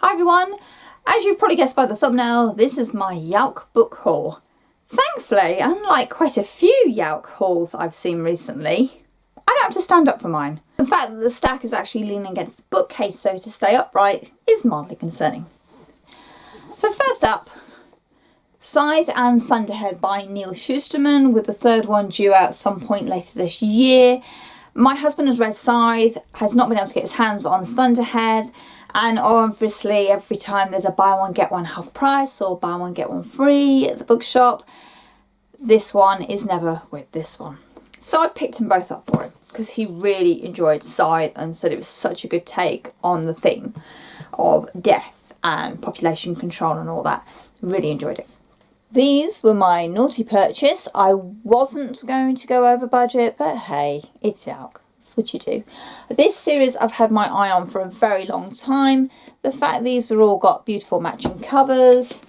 Hi everyone, as you've probably guessed by the thumbnail, this is my YALC book haul. Thankfully, unlike quite a few YALC hauls I've seen recently, I don't have to stand up for mine. The fact that the stack is actually leaning against the bookcase, so to stay upright, is mildly concerning. So first up, Scythe and Thunderhead by Neil Shusterman, with the third one due out at some point later this year. My husband has read Scythe, has not been able to get his hands on Thunderhead, and obviously every time there's a buy one get one half price or buy one get one free at the bookshop, this one is never with this one. So I've picked them both up for him because he really enjoyed Scythe and said it was such a good take on the theme of death and population control and all that. Really enjoyed it. These were my naughty purchase. I wasn't going to go over budget, but hey, it's YALC. That's what you do. This series I've had my eye on for a very long time. The fact these are all got beautiful matching covers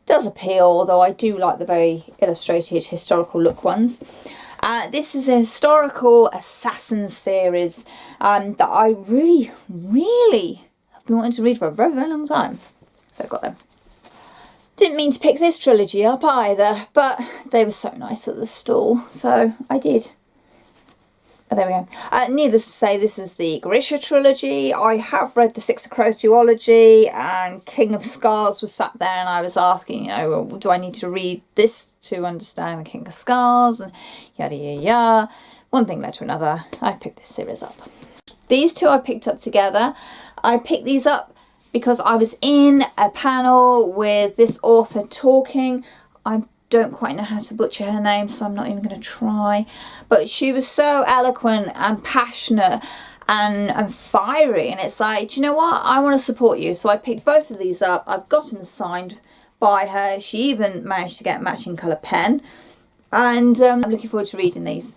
does appeal, although I do like the very illustrated historical look ones. This is a historical assassin series that I really have been wanting to read for a very, very long time. So I've got them. Didn't mean to pick this trilogy up either, but they were so nice at the stall, so I did. Oh, there we go. Needless to say, this is the Grisha Trilogy. I have read the Six of Crows duology, and King of Scars was sat there and I was asking, well, do I need to read this to understand the King of Scars, and yada yada yada. One thing led to another. I picked this series up. These two I picked up together. I picked these up because I was in a panel with this author talking. I don't quite know how to butcher her name, so I'm not even going to try. But she was so eloquent and passionate and fiery. And it's like, do you know what? I want to support you. So I picked both of these up. I've got them signed by her. She even managed to get a matching colour pen. And I'm looking forward to reading these.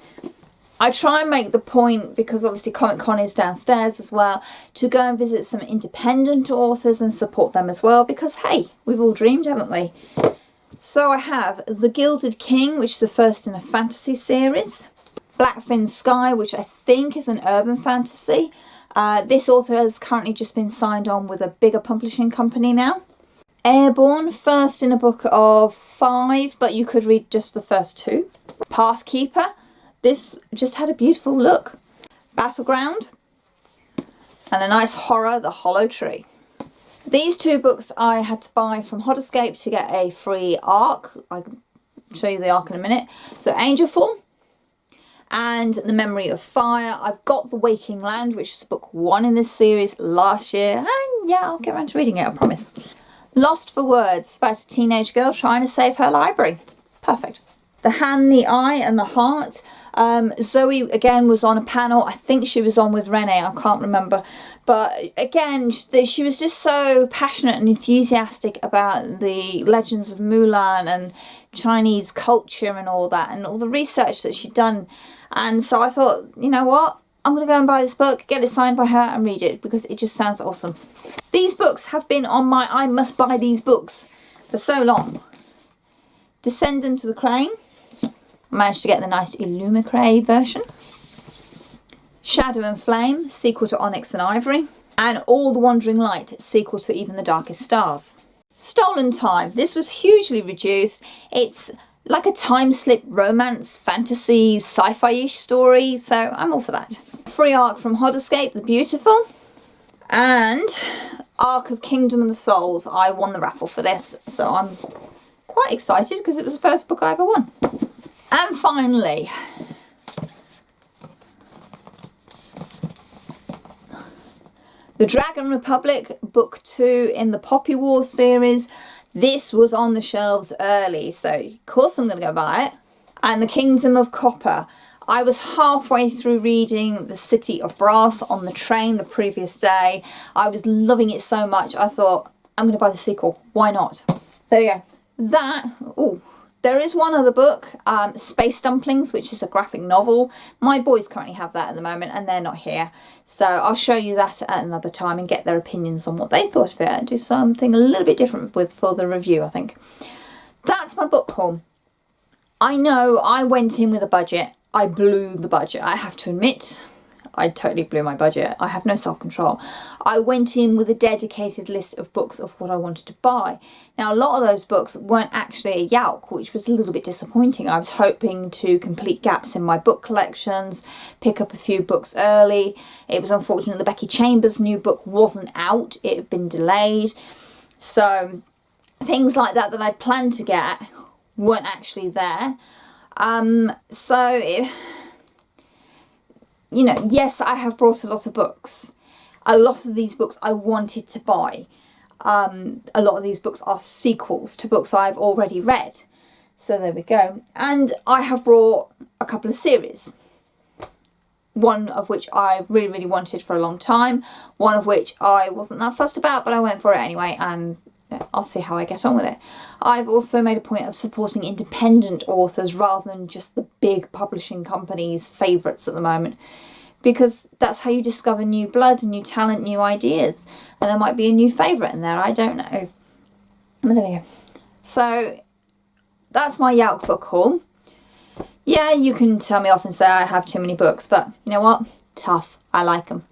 I try and make the point, because obviously Comic Con is downstairs as well, to go and visit some independent authors and support them as well, because hey, we've all dreamed, haven't we? So I have The Gilded King, which is the first in a fantasy series. Blackfin Sky, which I think is an urban fantasy. This author has currently just been signed on with a bigger publishing company now. Airborne, first in a book of 5, but you could read just the first 2. Pathkeeper. This just had a beautiful look. Battleground, and a nice horror, The Hollow Tree. These two books I had to buy from Hodescape to get a free ARC. I can show you the ARC in a minute. So Angelfall and The Memory of Fire. I've got The Waking Land, which is book 1 in this series last year. And yeah, I'll get around to reading it, I promise. Lost for Words, about a teenage girl trying to save her library. Perfect. The Hand, the Eye and the Heart. Zoe again was on a panel. I think she was on with Renee, I can't remember, but again she was just so passionate and enthusiastic about the legends of Mulan and Chinese culture and all that, and all the research that she'd done. And so I thought, you know what, I'm gonna go and buy this book, get it signed by her and read it, because it just sounds awesome. These books have been on my I must buy these books for so long. Descendant of the Crane. Managed to get the nice Illumicray version. Shadow and Flame, sequel to Onyx and Ivory. And All the Wandering Light, sequel to Even the Darkest Stars. Stolen Time. This was hugely reduced. It's like a time slip romance, fantasy, sci-fi-ish story, so I'm all for that. Free ARC from Hodescape, The Beautiful. And Arc of Kingdom of the Souls. I won the raffle for this, so I'm quite excited because it was the first book I ever won. And finally, The Dragon Republic, book 2 in the Poppy War series. This was on the shelves early, so of course I'm going to go buy it. And The Kingdom of Copper. I was halfway through reading The City of Brass on the train the previous day. I was loving it so much, I thought, I'm going to buy the sequel. Why not? There you go. There is one other book, Space Dumplings, which is a graphic novel. My boys currently have that at the moment and they're not here. So I'll show you that at another time and get their opinions on what they thought of it and do something a little bit different for the review, I think. That's my book haul. I know I went in with a budget. I blew the budget, I have to admit. I totally blew my budget. I have no self-control. I went in with a dedicated list of books of what I wanted to buy. Now, a lot of those books weren't actually a YALC, which was a little bit disappointing. I was hoping to complete gaps in my book collections, pick up a few books early. It was unfortunate that Becky Chambers' new book wasn't out. It had been delayed. So things like that that I'd planned to get weren't actually there. You know, yes, I have brought a lot of books. A lot of these books I wanted to buy. A lot of these books are sequels to books I've already read. So there we go. And I have brought a couple of series. One of which I really, really wanted for a long time. One of which I wasn't that fussed about, but I went for it anyway, and I'll see how I get on with it. I've also made a point of supporting independent authors rather than just the big publishing companies' favourites at the moment, because that's how you discover new blood, new talent, new ideas, and there might be a new favourite in there, I don't know. But there we go. So that's my YALC book haul. Yeah, you can tell me off and say I have too many books, but you know what? Tough. I like them.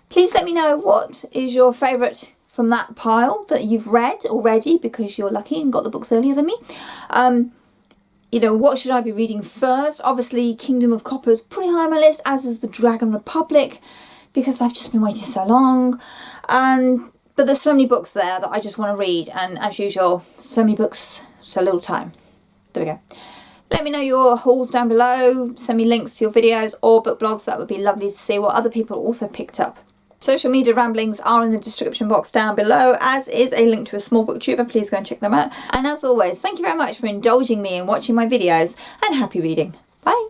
Please let me know what is your favourite from that pile that you've read already, because you're lucky and got the books earlier than me. You know, what should I be reading first? Obviously, Kingdom of Copper is pretty high on my list, as is the Dragon Republic, because I've just been waiting so long. But there's so many books there that I just want to read, and as usual, so many books, so little time. There we go. Let me know your hauls down below. Send me links to your videos or book blogs. That would be lovely to see what other people also picked up. Social media ramblings are in the description box down below, as is a link to a small booktuber. Please go and check them out. And as always, thank you very much for indulging me and watching my videos, and happy reading. Bye!